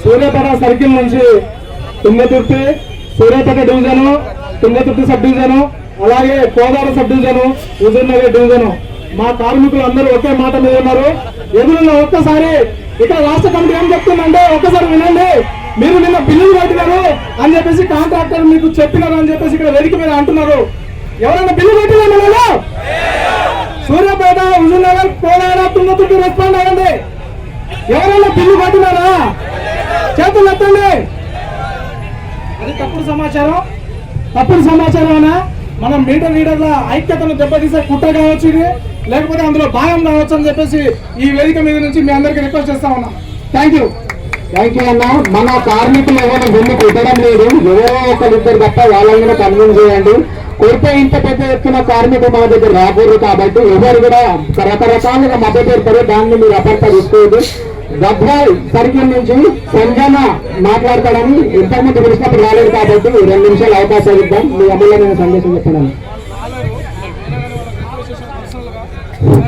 Suryapet circle నుంచి Thungathurthi, Suryapet division, Thungathurthi sub division, అలాగే Kodad sub division, Huzurnagar division మా కార్మికులు అందరూ ఒకే మాట మీద ఉన్నారు. ఎదురుగా ఒక్కసారి ఇక్కడ రాష్ట్ర కమిటీ ఏం చెప్తుందంటే ఒక్కసారి వినండి. మీరు నిన్న బిల్లులు కట్టినారు అని చెప్పేసి కాంట్రాక్టర్ మీకు చెప్పినారు అని చెప్పేసి ఇక్కడ వేదిక మీద అంటున్నారు. ఎవరైనా బిల్లు కట్టినా సూర్యాపేట, హుజూర్నగర్, కోదాడ, తుంగతుర్తి రెస్పాండ్ అవ్వండి. ఎవరైనా బిల్లు కట్టినారా? చేతులు ఎత్తండి. అది తప్పుడు సమాచారం. తప్పుడు సమాచారం మనం మీటర్ లీడర్ల ఐక్యతను దెబ్బతీసే కుట్ర కావచ్చు, ఇది లేకపోతే అందులో భాగం కావచ్చు అని చెప్పేసి ఈ వేదిక మీద నుంచి మీ అందరికీ రిక్వెస్ట్ చేస్తా ఉన్నాం. థ్యాంక్ యూ అన్న. మన కార్మికులు ఎవరైనా వెళ్ళి కుట్టడం లేదు, ఎవరో ఒకరిద్దరు తప్ప వాళ్ళని కన్విన్స్ చేయండి. కొడితే ఇంత పెద్ద ఎత్తున కార్మికులు మన దగ్గర రాకూడదు కాబట్టి ఎవరు కూడా రకరకాలుగా మద్దతు పెడతారు, దాన్ని మీరు అపార్థం తీసుకోవద్దు. గద్వాల్ సర్కిల్ నుంచి సంజన మాట్లాడతాడని ఇంతకుముందు పిలిచినప్పుడు రాలేదు కాబట్టి 2 నిమిషాలు అవకాశం ఇద్దాం. మీ అమూల్యమైన సందేశం చెప్పడానికి.